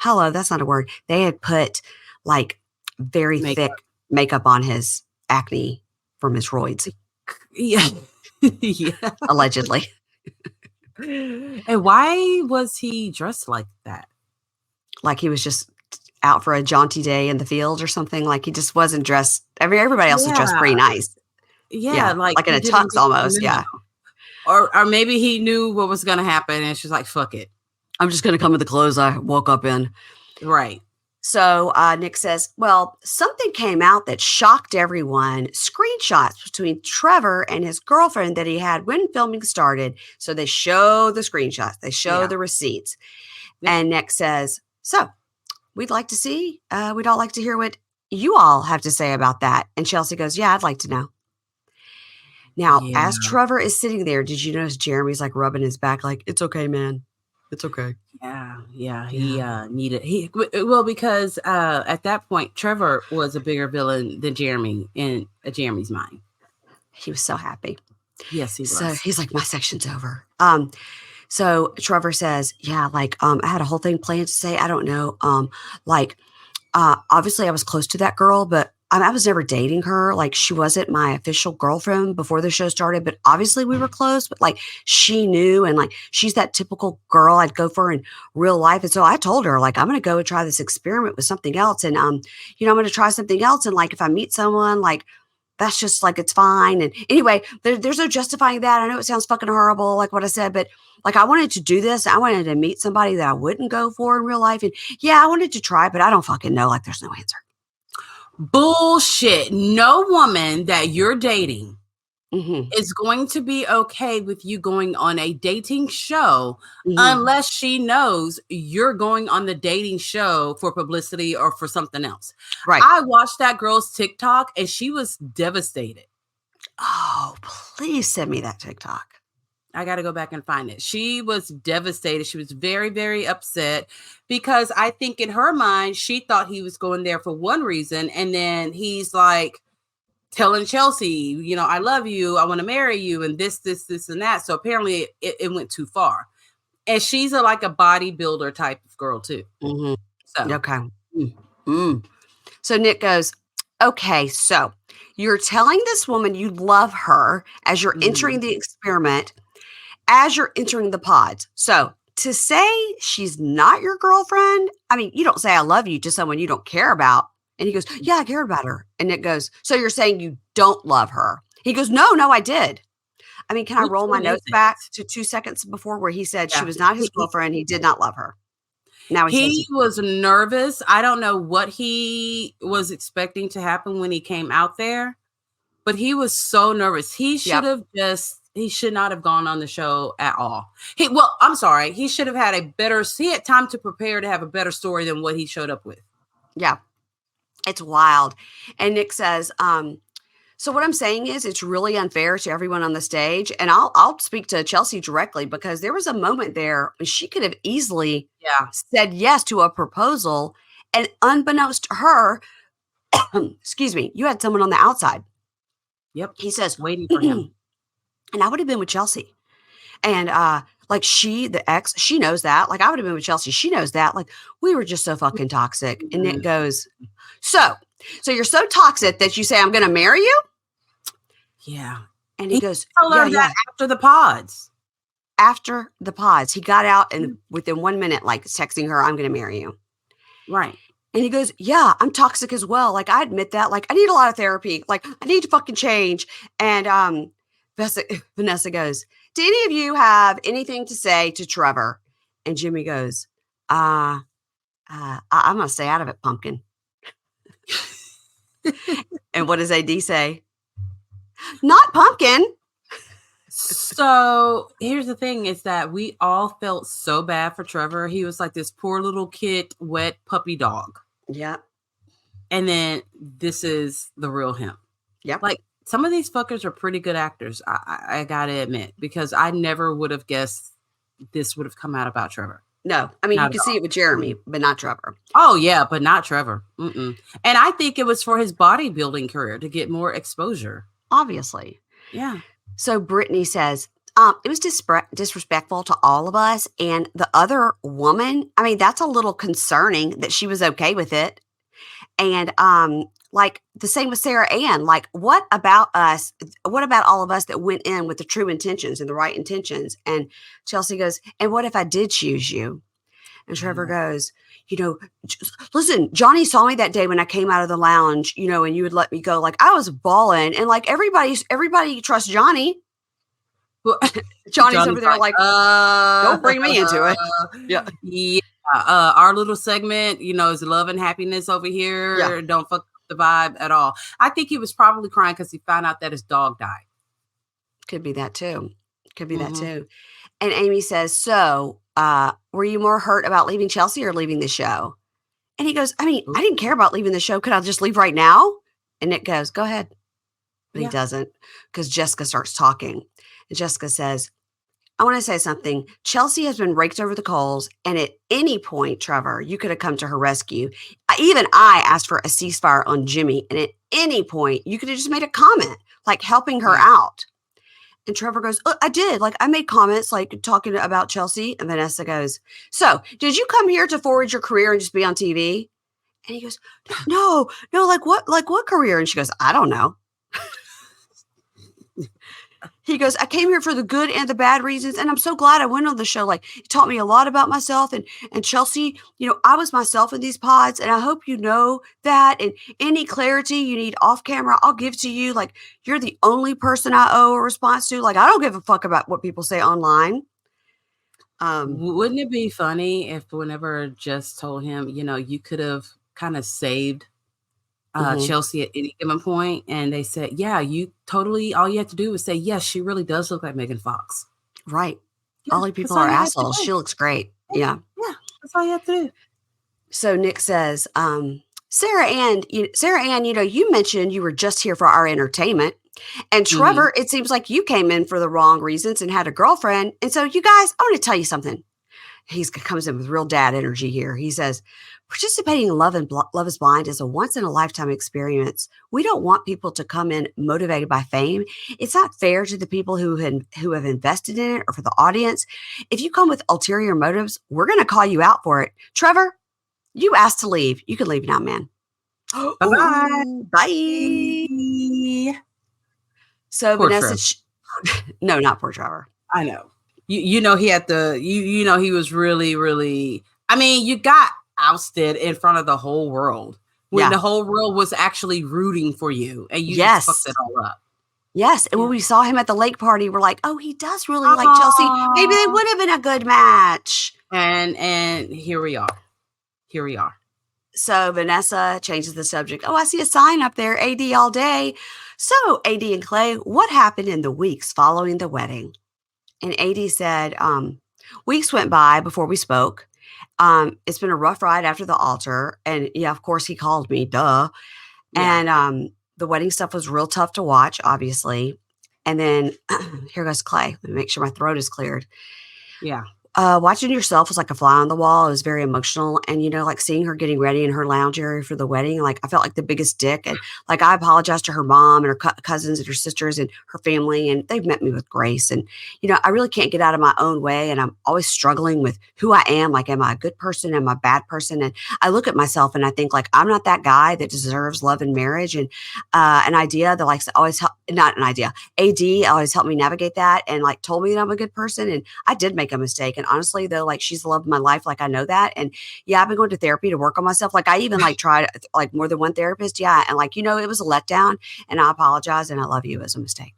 hello, that's not a word. They had put like very thick makeup on his acne from his roids. Yeah. Allegedly. And why was he dressed like that? Like he was just out for a jaunty day in the field or something. Like he just wasn't dressed. I mean, everybody else was dressed pretty nice. Yeah. Like in a tux almost. Yeah. Or maybe he knew what was going to happen and she's like, fuck it. I'm just going to come with the clothes I woke up in. Right. So Nick says, well, something came out that shocked everyone. Screenshots between Trevor and his girlfriend that he had when filming started. So they show the screenshots. They show the receipts. Yeah. And Nick says, so we'd all like to hear what you all have to say about that. And Chelsea goes, yeah, I'd like to know. Now, as Trevor is sitting there, did you notice Jeremy's like rubbing his back like, it's okay, man. It's okay. Yeah. He needed because at that point Trevor was a bigger villain than Jeramy in Jeramy's mind. He was so happy. Yes, he was. So he's like, my section's over. So Trevor says, I had a whole thing planned to say, I don't know. Obviously I was close to that girl, but I was never dating her. Like, she wasn't my official girlfriend before the show started, but obviously we were close. But like, she knew, and like, she's that typical girl I'd go for in real life. And so I told her, like, I'm going to go and try this experiment with something else, and I'm going to try something else. And like, if I meet someone, like, that's just like, it's fine. And anyway, there's no justifying that. I know it sounds fucking horrible, like what I said, but like, I wanted to do this. I wanted to meet somebody that I wouldn't go for in real life. And yeah, I wanted to try, but I don't fucking know. Like, there's no answer. Bullshit. No woman that you're dating Mm-hmm. is going to be okay with you going on a dating show Mm-hmm. unless she knows you're going on the dating show for publicity or for something else. Right. I watched that girl's TikTok and she was devastated. Oh, please send me that TikTok. I got to go back and find it. She was devastated. She was very, very upset because I think in her mind, she thought he was going there for one reason. And then he's like telling Chelsea, I love you. I want to marry you. And this, and that. So apparently it went too far. And she's like a bodybuilder type of girl too. Mm-hmm. So, okay. So Nick goes, okay, so you're telling this woman you love her as you're entering the experiment, as you're entering the pods. So to say she's not your girlfriend, I mean, you don't say I love you to someone you don't care about. And he goes, yeah, I care about her. And Nick goes, so you're saying you don't love her? He goes, no, I did. I mean, can I roll my notes back to 2 seconds before where he said she was not his girlfriend? He did not love her. Now he was nervous. I don't know what he was expecting to happen when he came out there, but he was so nervous. He should have he should not have gone on the show at all. I'm sorry. He should have had he had time to prepare to have a better story than what he showed up with. Yeah. It's wild. And Nick says, so what I'm saying is it's really unfair to everyone on the stage. And I'll speak to Chelsea directly because there was a moment there when she could have easily said yes to a proposal. And unbeknownst to her, excuse me, you had someone on the outside. Yep. He says, waiting for him. And I would have been with Chelsea. And like the ex, she knows that. Like I would have been with Chelsea. She knows that. Like we were just so fucking toxic. And Nick goes, so you're so toxic that you say I'm going to marry you? Yeah. And he goes, told her that after the pods. After the pods, he got out and within 1 minute, like texting her, I'm going to marry you. Right. And he goes, yeah, I'm toxic as well. Like I admit that. Like I need a lot of therapy. Like I need to fucking change. And Vanessa goes, do any of you have anything to say to Trevor? And Jimmy goes, I'm going to stay out of it, pumpkin. And what does AD say? Not pumpkin. So here's the thing is that we all felt so bad for Trevor. He was like this poor little kid, wet puppy dog. Yeah. And then this is the real him. Yeah. Like some of these fuckers are pretty good actors. I gotta admit, because I never would have guessed this would have come out about Trevor. No, I mean, you can see it with Jeremy, but not Trevor. Oh, yeah, but not Trevor. And I think it was for his bodybuilding career to get more exposure. Obviously. Yeah. So Brittany says, it was disrespectful to all of us. And the other woman, I mean, that's a little concerning that she was okay with it. And like the same with Sarah Ann. Like, what about us? What about all of us that went in with the true intentions and the right intentions? And Chelsea goes, and what if I did choose you? And Trevor goes, listen, Johnny saw me that day when I came out of the lounge, and you would let me go. Like I was bawling, and like everybody trusts Johnny. Well, Johnny's over there like, don't bring me into it. Yeah. Our little segment, is love and happiness over here. Yeah. Don't fuck the vibe at all. I think he was probably crying because he found out that his dog died. Could be that too. That too. And Amy says, so were you more hurt about leaving Chelsea or leaving the show? And he goes, I mean, I didn't care about leaving the show. Could I just leave right now? And Nick goes, go ahead. But he doesn't, because Jessica starts talking. And Jessica says, I want to say something. Chelsea has been raked over the coals. And at any point, Trevor, you could have come to her rescue. Even I asked for a ceasefire on Jimmy. And at any point, you could have just made a comment, like helping her out. And Trevor goes, I did. Like, I made comments, like, talking about Chelsea. And Vanessa goes, so, did you come here to forward your career and just be on TV? And he goes, no, like what career? And she goes, I don't know. He goes, I came here for the good and the bad reasons. And I'm so glad I went on the show. Like, it taught me a lot about myself. And Chelsea, I was myself in these pods. And I hope you know that. And any clarity you need off camera, I'll give to you. Like, you're the only person I owe a response to. Like, I don't give a fuck about what people say online. Wouldn't it be funny if whenever Jess told him, you could have kind of saved Chelsea at any given point, and they said, yeah, all you have to do is say, yes, she really does look like Megan Fox. Right. Yeah, all the people are assholes. She looks great. Yeah. Yeah. That's all you have to do. So Nick says, Sarah Ann, you mentioned you were just here for our entertainment. And Trevor, it seems like you came in for the wrong reasons and had a girlfriend. And so you guys, I want to tell you something. He comes in with real dad energy here. He says, participating in Love is Blind is a once-in-a-lifetime experience. We don't want people to come in motivated by fame. It's not fair to the people who have invested in it or for the audience. If you come with ulterior motives, we're going to call you out for it. Trevor, you asked to leave. You can leave now, man. Bye-bye. Bye. So poor Vanessa, no, not poor Trevor. I know. He had he was really, really, I mean, you got ousted in front of the whole world when the whole world was actually rooting for you, and you just fucked it all up. Yes. And when we saw him at the lake party, we're like, oh, he does really like Chelsea. Maybe they would have been a good match. And here we are. So Vanessa changes the subject. Oh, I see a sign up there, AD all day. So AD and Clay, what happened in the weeks following the wedding? And AD said, weeks went by before we spoke. It's been a rough ride after the altar. And yeah, of course he called me, duh. Yeah. And the wedding stuff was real tough to watch, obviously. And then here goes Clay. Let me make sure my throat is cleared. Yeah. Watching yourself was like a fly on the wall. It was very emotional. And, like seeing her getting ready in her lounge area for the wedding, like I felt like the biggest dick. And like, I apologized to her mom and her cousins and her sisters and her family. And they've met me with grace. And, I really can't get out of my own way. And I'm always struggling with who I am. Like, am I a good person? Am I a bad person? And I look at myself and I think like, I'm not that guy that deserves love and marriage. And an idea that likes to always help, not an idea, AD always helped me navigate that and like told me that I'm a good person. And I did make a mistake. And honestly, though, like she's the love of my life. Like I know that. And yeah, I've been going to therapy to work on myself. Like I even like tried like more than one therapist. Yeah. And like, it was a letdown and I apologize and I love you as a mistake.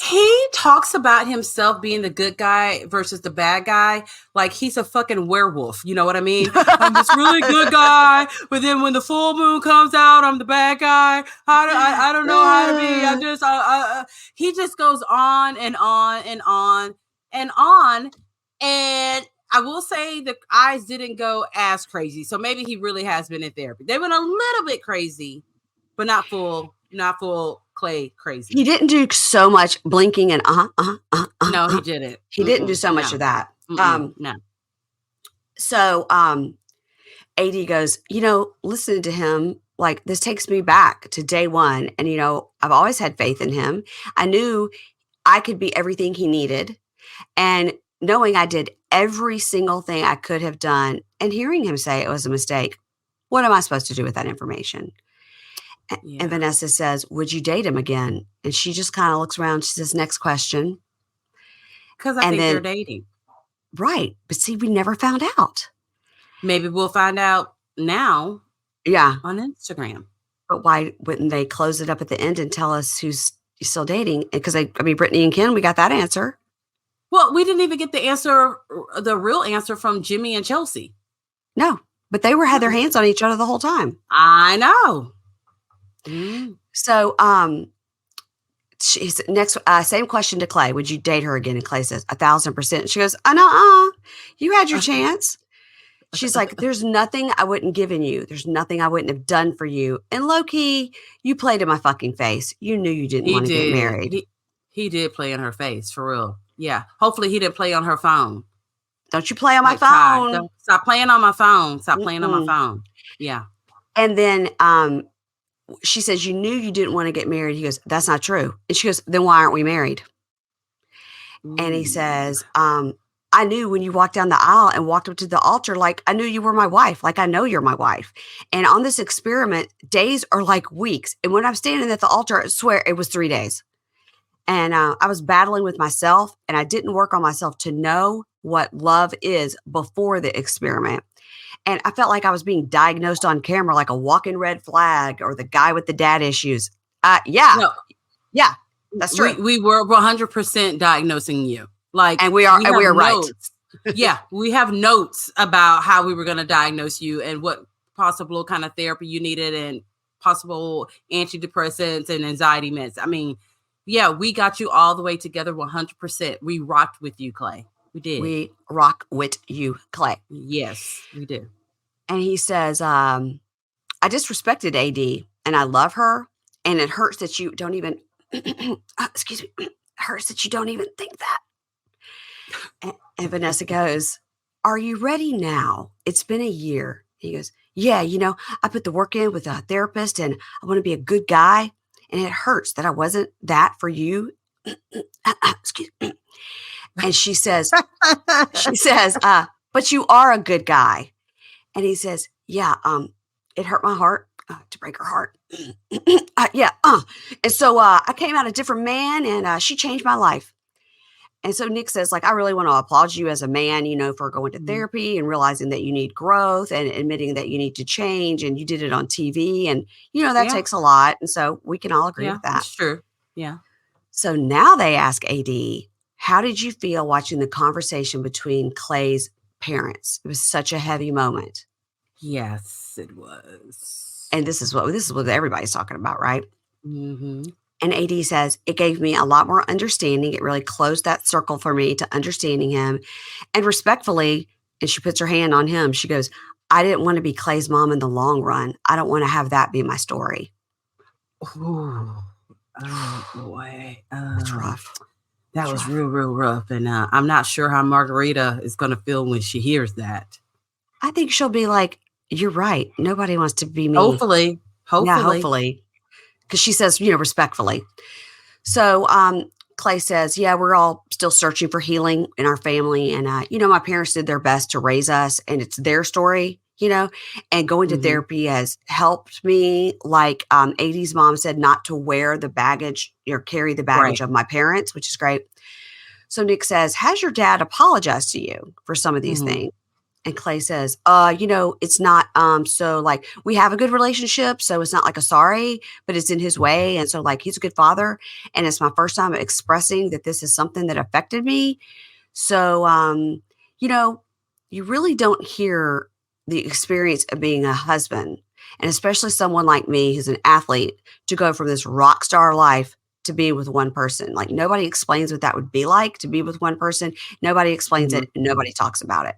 He talks about himself being the good guy versus the bad guy. Like he's a fucking werewolf. You know what I mean? I'm this really good guy. But then when the full moon comes out, I'm the bad guy. I don't know how to be. He just goes on and on and on and on. And I will say the eyes didn't go as crazy. So maybe he really has been in therapy. They went a little bit crazy, but not full Clay crazy. He didn't do so much blinking and No, he didn't. He didn't do so much of that. No. So AD goes, listening to him, like this takes me back to day one. And, I've always had faith in him. I knew I could be everything he needed. And knowing I did every single thing I could have done and hearing him say it was a mistake, what am I supposed to do with that information? Yeah. And Vanessa says, would you date him again? And she just kind of looks around. She says, next question. Because I think they're dating. Right. But see, we never found out. Maybe we'll find out now. Yeah. On Instagram. But why wouldn't they close it up at the end and tell us who's still dating? Because Brittany and Ken, we got that answer. Well, we didn't even get the real answer from Jimmy and Chelsea. No, but they had their hands on each other the whole time. I know. So, she's next, same question to Clay. Would you date her again? And Clay says 1,000%. She goes, you had your chance. She's like, there's nothing I wouldn't given you. There's nothing I wouldn't have done for you. And low key, you played in my fucking face. You knew you didn't want to get married. He did play in her face for real. Yeah. Hopefully he didn't play on her phone. Don't you play on my phone. Stop playing on my phone. Stop playing on my phone. Yeah. And then, she says, you knew you didn't want to get married. He goes, that's not true. And she goes, then why aren't we married? And he says, I knew when you walked down the aisle and walked up to the altar, like I knew you were my wife. Like I know you're my wife. And on this experiment, days are like weeks. And when I'm standing at the altar, I swear it was 3 days. And I was battling with myself, and I didn't work on myself to know what love is before the experiment. And I felt like I was being diagnosed on camera like a walking red flag or the guy with the dad issues. Yeah, No, that's true. we were 100% diagnosing you. Like, And we are right. notes. Yeah, we have notes about how we were going to diagnose you and what possible kind of therapy you needed and possible antidepressants and anxiety meds. I mean, yeah, we got you all the way together 100%. We rocked with you, Clay. We did. We rock with you, Clay. Yes, we did. And he says, I disrespected AD and I love her. And it hurts that you don't even, excuse me, it hurts that you don't even think that. And Vanessa goes, are you ready now? It's been a year. He goes, yeah, I put the work in with a therapist and I want to be a good guy. And it hurts that I wasn't that for you. Excuse me. And she says, but you are a good guy. And he says, yeah, it hurt my heart to break her heart. And so I came out a different man and she changed my life. And so Nick says, like, I really want to applaud you as a man, for going to therapy and realizing that you need growth and admitting that you need to change. And you did it on TV. And, that takes a lot. And so we can all agree with that. That's true. Yeah. So now they ask AD, how did you feel watching the conversation between Clay's parents? It was such a heavy moment. Yes, it was. And this is what everybody's talking about, right? Mm-hmm. And AD says, it gave me a lot more understanding. It really closed that circle for me to understanding him. And respectfully, and she puts her hand on him, she goes, I didn't want to be Clay's mom in the long run. I don't want to have that be my story. Ooh. Oh, boy. It's rough. That was real, real rough. And I'm not sure how Margarita is going to feel when she hears that. I think she'll be like, you're right. Nobody wants to be me. Hopefully. Yeah, hopefully. Because she says, respectfully. So Clay says, yeah, we're all still searching for healing in our family. And, my parents did their best to raise us and it's their story, and going to therapy has helped me. Like AD's mom said, not to wear the baggage or carry the baggage of my parents, which is great. So Nick says, has your dad apologized to you for some of these things? And Clay says, it's not, so like we have a good relationship. So it's not like a sorry, but it's in his way. And so like, he's a good father. And it's my first time expressing that this is something that affected me. So, you really don't hear the experience of being a husband, and especially someone like me, who's an athlete, to go from this rock star life to be with one person. Like nobody explains what that would be like to be with one person. Nobody explains it. Nobody talks about it.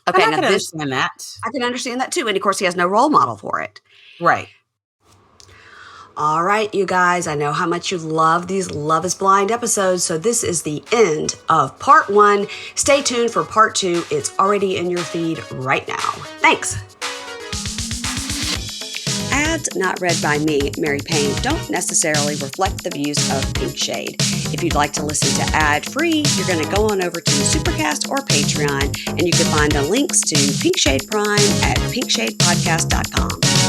Okay, I can understand that. I can understand that too. And of course, he has no role model for it. Right. All right, you guys, I know how much you love these Love is Blind episodes. So this is the end of part 1. Stay tuned for part 2. It's already in your feed right now. Thanks. Ads not read by me, Mary Payne, don't necessarily reflect the views of Pink Shade. If you'd like to listen to ad-free, you're going to go on over to Supercast or Patreon, and you can find the links to Pink Shade Prime at pinkshadepodcast.com.